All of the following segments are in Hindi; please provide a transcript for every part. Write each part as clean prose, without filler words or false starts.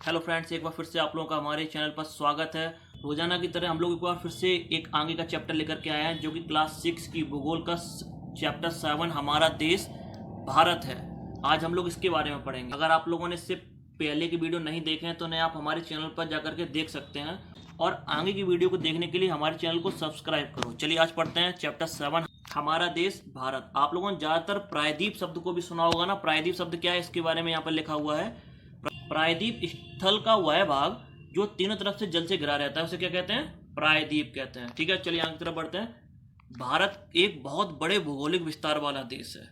हेलो फ्रेंड्स, एक बार फिर से आप लोगों का हमारे चैनल पर स्वागत है। रोजाना की तरह हम लोग एक बार फिर से एक आगे का चैप्टर लेकर के आए हैं, जो कि क्लास 6 की भूगोल का चैप्टर 7 हमारा देश भारत है। आज हम लोग इसके बारे में पढ़ेंगे। अगर आप लोगों ने इससे पहले की वीडियो नहीं देखे हैं तो उन्हें आप हमारे चैनल पर जाकर के देख सकते हैं, और आगे की वीडियो को देखने के लिए हमारे चैनल को सब्सक्राइब करो। चलिए आज पढ़ते हैं चैप्टर 7 हमारा देश भारत। आप लोगों ने ज़्यादातर प्रायद्वीप शब्द को भी सुना होगा ना। प्रायद्वीप शब्द क्या है, इसके बारे में यहाँ पर लिखा हुआ है। प्रायद्वीप स्थल का वह भाग जो तीनों तरफ से जल से घिरा रहता है, उसे क्या कहते हैं? प्रायद्वीप कहते हैं। ठीक है, चलिए आगे की तरफ बढ़ते हैं। भारत एक बहुत बड़े भौगोलिक विस्तार वाला देश है।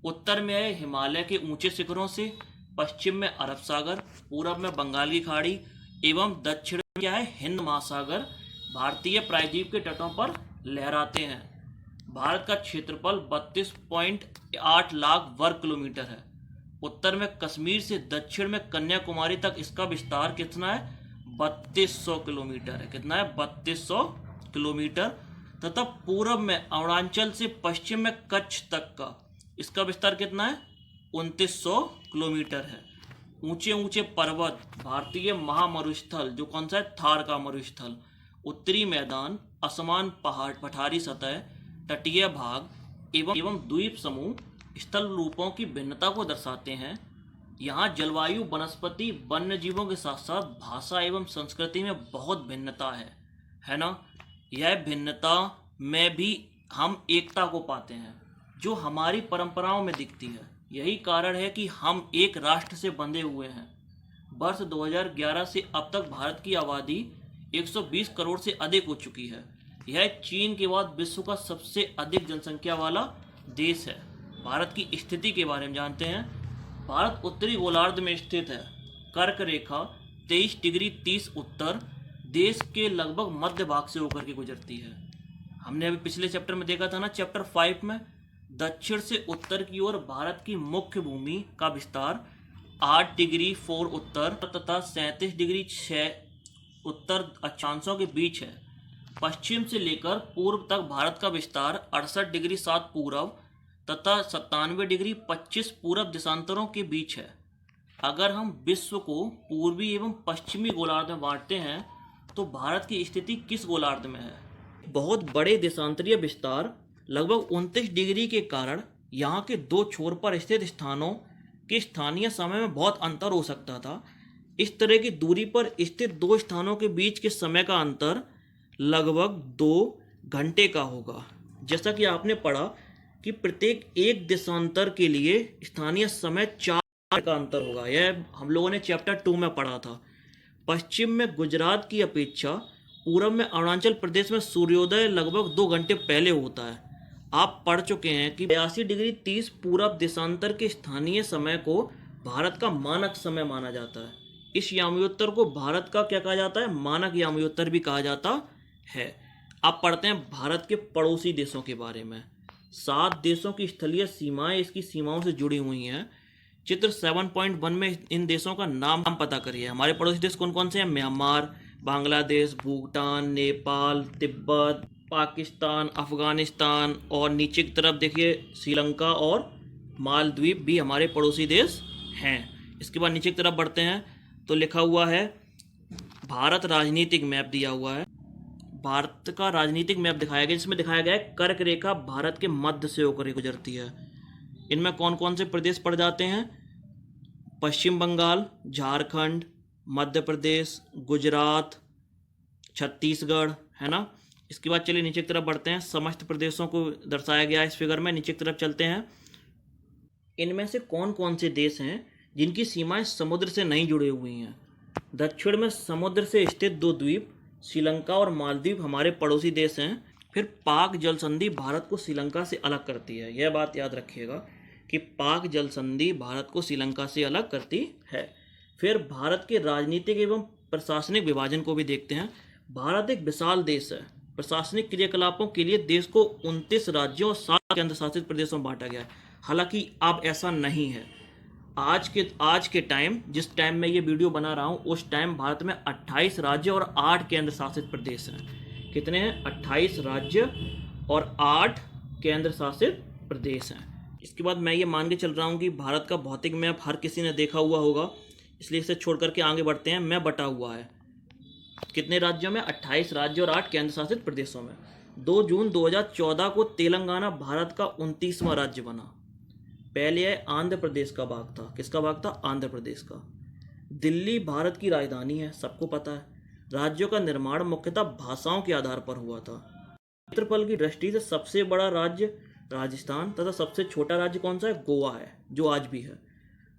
उत्तर में है हिमालय के ऊंचे शिखरों से, पश्चिम में अरब सागर, पूरब में बंगाल की खाड़ी एवं दक्षिण में क्या है? हिंद महासागर भारतीय प्रायद्वीप के तटों पर लहराते हैं। भारत का क्षेत्रफल 32.8 लाख वर्ग किलोमीटर है। उत्तर में कश्मीर से दक्षिण में कन्याकुमारी तक इसका विस्तार कितना है? 3200 किलोमीटर है। कितना है? 3200 किलोमीटर। तथा पूर्व में अरुणाचल से पश्चिम में कच्छ तक का इसका विस्तार कितना है? 2900 किलोमीटर है। ऊंचे ऊंचे पर्वत, भारतीय महामरुस्थल जो कौन सा है? थार का मरुस्थल, उत्तरी मैदान, असमान पहाड़, पठारी सतह, तटीय भाग एवं द्वीप समूह स्थल रूपों की भिन्नता को दर्शाते हैं। यहाँ जलवायु, वनस्पति, वन्य जीवों के साथ साथ भाषा एवं संस्कृति में बहुत भिन्नता है ना। यह भिन्नता में भी हम एकता को पाते हैं, जो हमारी परंपराओं में दिखती है। यही कारण है कि हम एक राष्ट्र से बंधे हुए हैं। वर्ष 2011 से अब तक भारत की आबादी 120 करोड़ से अधिक हो चुकी है। यह चीन के बाद विश्व का सबसे अधिक जनसंख्या वाला देश है। भारत की स्थिति के बारे में जानते हैं। भारत उत्तरी गोलार्ध में स्थित है। कर्क रेखा 23 डिग्री 30 उत्तर देश के लगभग मध्य भाग से होकर के गुजरती है। हमने अभी पिछले चैप्टर में देखा था ना, चैप्टर 5 में, दक्षिण से उत्तर की ओर भारत की मुख्य भूमि का विस्तार 8 डिग्री 4 उत्तर तथा 37 डिग्री 6 उत्तर अक्षांशों के बीच है। पश्चिम से लेकर पूर्व तक भारत का विस्तार 68 डिग्री 7 पूर्व तथा 97 डिग्री 25 पूर्व देशांतरों के बीच है। अगर हम विश्व को पूर्वी एवं पश्चिमी गोलार्ध में बांटते हैं तो भारत की स्थिति किस गोलार्ध में है? बहुत बड़े देशांतरीय विस्तार लगभग 29 डिग्री के कारण यहाँ के दो छोर पर स्थित स्थानों के स्थानीय समय में बहुत अंतर हो सकता था। इस तरह की दूरी पर स्थित दो स्थानों के बीच के समय का अंतर लगभग 2 घंटे का होगा। जैसा कि आपने पढ़ा कि प्रत्येक एक देशांतर के लिए स्थानीय समय 4 का अंतर होगा। यह हम लोगों ने चैप्टर 2 में पढ़ा था। पश्चिम में गुजरात की अपेक्षा पूर्व में अरुणाचल प्रदेश में सूर्योदय लगभग 2 घंटे पहले होता है। आप पढ़ चुके हैं कि 82 डिग्री 30 पूर्व देशांतर के स्थानीय समय को भारत का मानक समय माना जाता है। इस यामयोत्तर को भारत का क्या कहा जाता है? मानक यामयोत्तर भी कहा जाता है। आप पढ़ते हैं भारत के पड़ोसी देशों के बारे में। 7 देशों की स्थलीय सीमाएं इसकी सीमाओं से जुड़ी हुई हैं। चित्र 7.1 में इन देशों का नाम पता करिए। हमारे पड़ोसी देश कौन कौन से हैं? म्यांमार, बांग्लादेश, भूटान, नेपाल, तिब्बत, पाकिस्तान, अफगानिस्तान, और नीचे की तरफ देखिए श्रीलंका और मालदीव भी हमारे पड़ोसी देश हैं। इसके बाद नीचे की तरफ बढ़ते हैं तो लिखा हुआ है भारत राजनीतिक मैप दिया हुआ है। भारत का राजनीतिक मैप दिखाया गया, जिसमें दिखाया गया है कर्क रेखा भारत के मध्य से होकर गुजरती है। इनमें कौन कौन से प्रदेश पड़ जाते हैं? पश्चिम बंगाल, झारखंड, मध्य प्रदेश, गुजरात, छत्तीसगढ़, है ना। इसके बाद चलिए नीचे की तरफ बढ़ते हैं। समस्त प्रदेशों को दर्शाया गया है इस फिगर में। नीचे की तरफ चलते हैं। इनमें से कौन कौन से देश हैं जिनकी सीमाएं समुद्र से नहीं जुड़ी हुई हैं? दक्षिण में समुद्र से स्थित 2 द्वीप श्रीलंका और मालदीव हमारे पड़ोसी देश हैं। फिर पाक जल संधि भारत को श्रीलंका से अलग करती है। यह बात याद रखिएगा कि पाक जल संधि भारत को श्रीलंका से अलग करती है। फिर भारत के राजनीतिक एवं प्रशासनिक विभाजन को भी देखते हैं। भारत एक विशाल देश है। प्रशासनिक क्रियाकलापों के लिए देश को 29 राज्यों और 7 केंद्र शासित प्रदेशों में बांटा गया है। हालांकि अब ऐसा नहीं है। आज के टाइम, जिस टाइम में ये वीडियो बना रहा हूँ, उस टाइम भारत में 28 राज्य और 8 केंद्र शासित प्रदेश हैं। कितने हैं? 28 राज्य और 8 केंद्र शासित प्रदेश हैं। इसके बाद मैं ये मान के चल रहा हूँ कि भारत का भौतिक मैप हर किसी ने देखा हुआ होगा। इसलिए इसे छोड़ करके आगे बढ़ते हैं। में बटा हुआ है कितने राज्यों में? 28 राज्य और 8 केंद्र शासित प्रदेशों में। 2 जून 2014 को तेलंगाना भारत का 29वां राज्य बना। पहले यह आंध्र प्रदेश का भाग था। किसका भाग था? आंध्र प्रदेश का। दिल्ली भारत की राजधानी है, सबको पता है। राज्यों का निर्माण मुख्यतः भाषाओं के आधार पर हुआ था। क्षेत्रफल की दृष्टि से सबसे बड़ा राज्य राजस्थान तथा सबसे छोटा राज्य कौन सा है? गोवा है, जो आज भी है।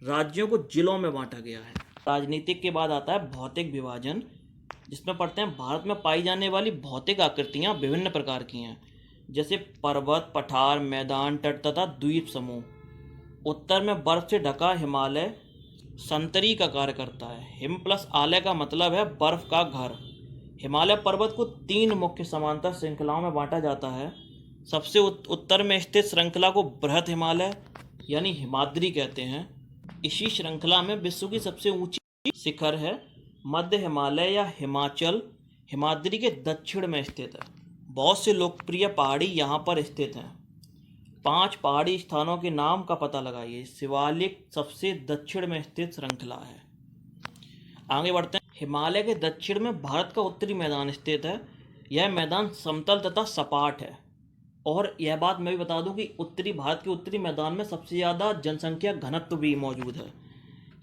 राज्यों को जिलों में बांटा गया है। राजनीतिक के बाद आता है भौतिक विभाजन, जिसमें पढ़ते हैं भारत में पाई जाने वाली भौतिक आकृतियां विभिन्न प्रकार की हैं, जैसे पर्वत, पठार, मैदान, तट तथा द्वीप समूह। उत्तर में बर्फ से ढका हिमालय संतरी का कार्य करता है। हिम प्लस आलय का मतलब है बर्फ का घर। हिमालय पर्वत को 3 मुख्य समांतर श्रृंखलाओं में बांटा जाता है। सबसे उत्तर में स्थित श्रृंखला को बृहत हिमालय यानी हिमाद्री कहते हैं। इसी श्रृंखला में विश्व की सबसे ऊंची शिखर है मध्य हिमालय या हिमाचल, हिमाद्री के दक्षिण में स्थित है। बहुत से लोकप्रिय पहाड़ी यहाँ पर स्थित हैं। 5 पहाड़ी स्थानों के नाम का पता लगाइए। शिवालिक सबसे दक्षिण में स्थित श्रृंखला है। आगे बढ़ते हैं। हिमालय के दक्षिण में भारत का उत्तरी मैदान स्थित है। यह मैदान समतल तथा सपाट है। और यह बात मैं भी बता दूं कि भारत के उत्तरी मैदान में सबसे ज़्यादा जनसंख्या घनत्व भी मौजूद है।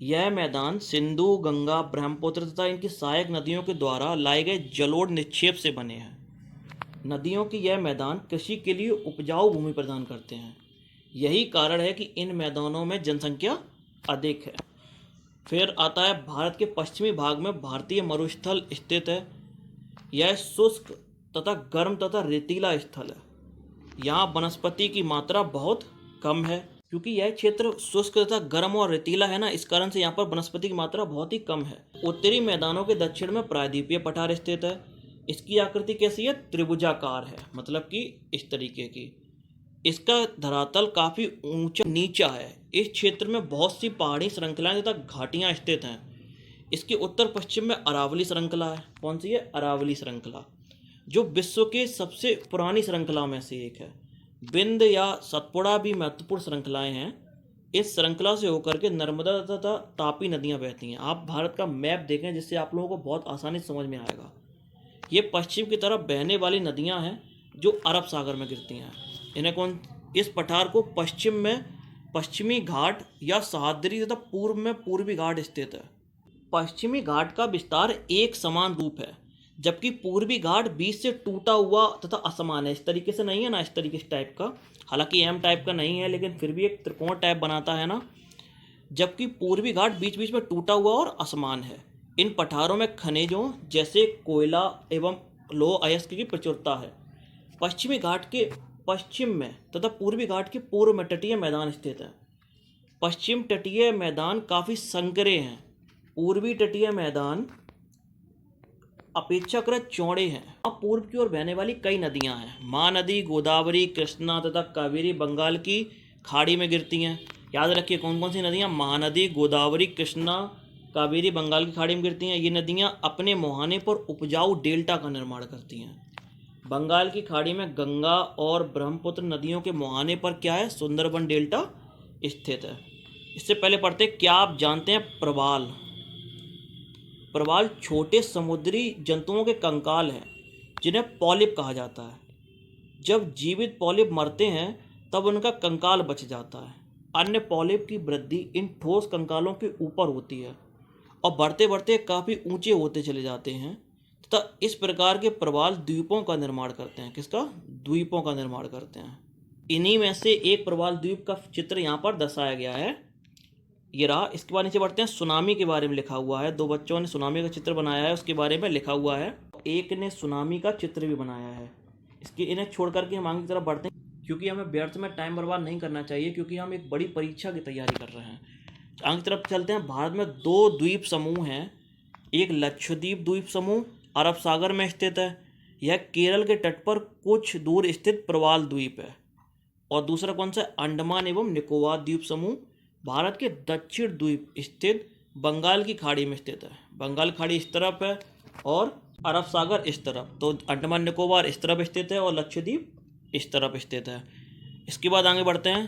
यह मैदान सिंधु, गंगा, ब्रह्मपुत्र तथा इनकी सहायक नदियों के द्वारा लाए गए जलोढ़ निक्षेप से बने हैं। नदियों की यह मैदान कृषि के लिए उपजाऊ भूमि प्रदान करते हैं। यही कारण है कि इन मैदानों में जनसंख्या अधिक है। फिर आता है भारत के पश्चिमी भाग में भारतीय मरुस्थल स्थित है। यह शुष्क तथा गर्म तथा रेतीला स्थल है। यहाँ वनस्पति की मात्रा बहुत कम है। क्योंकि यह क्षेत्र शुष्क तथा गर्म और रेतीला है ना, इस कारण से यहाँ पर वनस्पति की मात्रा बहुत ही कम है। उत्तरी मैदानों के दक्षिण में प्रायद्वीपीय पठार स्थित है। इसकी आकृति कैसी है? त्रिभुजाकार है, मतलब कि इस तरीके की। इसका धरातल काफ़ी ऊंचा नीचा है। इस क्षेत्र में बहुत सी पहाड़ी श्रृंखलाएं तथा घाटियां स्थित हैं। इसके उत्तर पश्चिम में अरावली श्रृंखला है। कौन सी है? अरावली श्रृंखला, जो विश्व के सबसे पुरानी श्रृंखला में से एक है। विंध्य या सतपुड़ा भी महत्वपूर्ण श्रृंखलाएं हैं। इस श्रृंखला से होकर के नर्मदा तथा तापी नदियां बहती हैं। आप भारत का मैप देखें, जिससे आप लोगों को बहुत आसानी से समझ में आएगा। ये पश्चिम की तरफ बहने वाली नदियां हैं जो अरब सागर में गिरती हैं। इस पठार को पश्चिम में पश्चिमी घाट या सह्याद्री तथा पूर्व में पूर्वी घाट स्थित है। पश्चिमी घाट का विस्तार एक समान रूप है, जबकि पूर्वी घाट बीच से टूटा हुआ तथा असमान है। इस तरीके से नहीं है ना, इस तरीके से टाइप का, हालांकि एम टाइप का नहीं है, लेकिन फिर भी एक त्रिकोण टाइप बनाता है ना। जबकि पूर्वी घाट बीच बीच में टूटा हुआ और असमान है। इन पठारों में खनिजों जैसे कोयला एवं लौह अयस्क की प्रचुरता है। पश्चिमी घाट के पश्चिम में तथा पूर्वी घाट के पूर्व में तटीय मैदान स्थित है। पश्चिम तटीय मैदान काफ़ी संकरे हैं। पूर्वी तटीय मैदान अपेक्षाकृत चौड़े हैं। पूर्व की ओर बहने वाली कई नदियां हैं। महानदी, गोदावरी, कृष्णा तथा कावेरी बंगाल की खाड़ी में गिरती हैं। याद रखिए कौन कौन सी नदियां? महानदी, गोदावरी, कृष्णा, कावेरी बंगाल की खाड़ी में गिरती हैं। ये नदियां अपने मुहाने पर उपजाऊ डेल्टा का निर्माण करती हैं। बंगाल की खाड़ी में गंगा और ब्रह्मपुत्र नदियों के मुहाने पर क्या है? सुंदरबन डेल्टा स्थित है। इससे पहले पढ़ते हैं, क्या आप जानते हैं प्रवाल? प्रवाल छोटे समुद्री जंतुओं के कंकाल हैं, जिन्हें पॉलिप कहा जाता है। जब जीवित पॉलिप मरते हैं तब उनका कंकाल बच जाता है। अन्य पॉलिप की वृद्धि इन ठोस कंकालों के ऊपर होती है और बढ़ते बढ़ते काफ़ी ऊंचे होते चले जाते हैं तथा इस प्रकार के प्रवाल द्वीपों का निर्माण करते हैं। किसका? द्वीपों का निर्माण करते हैं। इन्हीं में से एक प्रवाल द्वीप का चित्र यहाँ पर दर्शाया गया है, ये रहा। इसके बाद नीचे बढ़ते हैं। सुनामी के बारे में लिखा हुआ है। 2 बच्चों ने सुनामी का चित्र बनाया है, उसके बारे में लिखा हुआ है। एक ने सुनामी का चित्र भी बनाया है। इन्हें छोड़ करके हम आगे की तरफ बढ़ते हैं, क्योंकि हमें व्यर्थ में टाइम बर्बाद नहीं करना चाहिए, क्योंकि हम एक बड़ी परीक्षा की तैयारी कर रहे हैं। आगे की तरफ चलते हैं। भारत में 2 द्वीप समूह हैं। एक लक्षद्वीप द्वीप समूह अरब सागर में स्थित है। यह केरल के तट पर कुछ दूर स्थित प्रवाल द्वीप है। और दूसरा कौन सा? अंडमान एवं निकोबार द्वीप समूह भारत के दक्षिण द्वीप स्थित बंगाल की खाड़ी में स्थित है। बंगाल खाड़ी इस तरफ है और अरब सागर इस तरफ, तो अंडमान निकोबार इस तरफ स्थित है और लक्षद्वीप इस तरफ स्थित है। इसके बाद आगे बढ़ते हैं।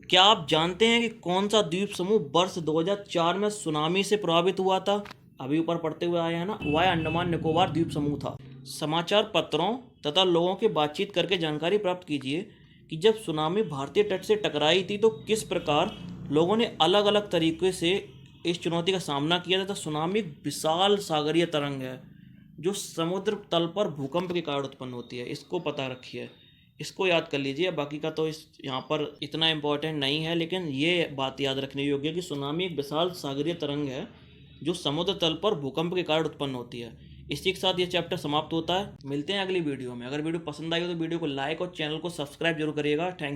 क्या आप जानते हैं कि कौन सा द्वीप समूह वर्ष 2004 में सुनामी से प्रभावित हुआ था? अभी ऊपर पढ़ते हुए आए हैं ना, वह अंडमान निकोबार द्वीप समूह था। समाचार पत्रों तथा लोगों के बातचीत करके जानकारी प्राप्त कीजिए कि जब सुनामी भारतीय तट से टकराई थी तो किस प्रकार लोगों ने अलग अलग तरीके से इस चुनौती का सामना किया था। सुनामी एक विशाल सागरीय तरंग है जो समुद्र तल पर भूकंप के कारण उत्पन्न होती है। इसको पता रखिए, इसको याद कर लीजिए। बाकी का तो इस यहाँ पर इतना इम्पोर्टेंट नहीं है, लेकिन ये बात याद रखने योग्य है कि सुनामी एक विशाल सागरीय तरंग है जो समुद्र तल पर भूकंप के कारण उत्पन्न होती है। इसी के साथ ये चैप्टर समाप्त होता है। मिलते हैं अगली वीडियो में। अगर वीडियो पसंद आई हो तो वीडियो को लाइक और चैनल को सब्सक्राइब जरूर करिएगा। थैंक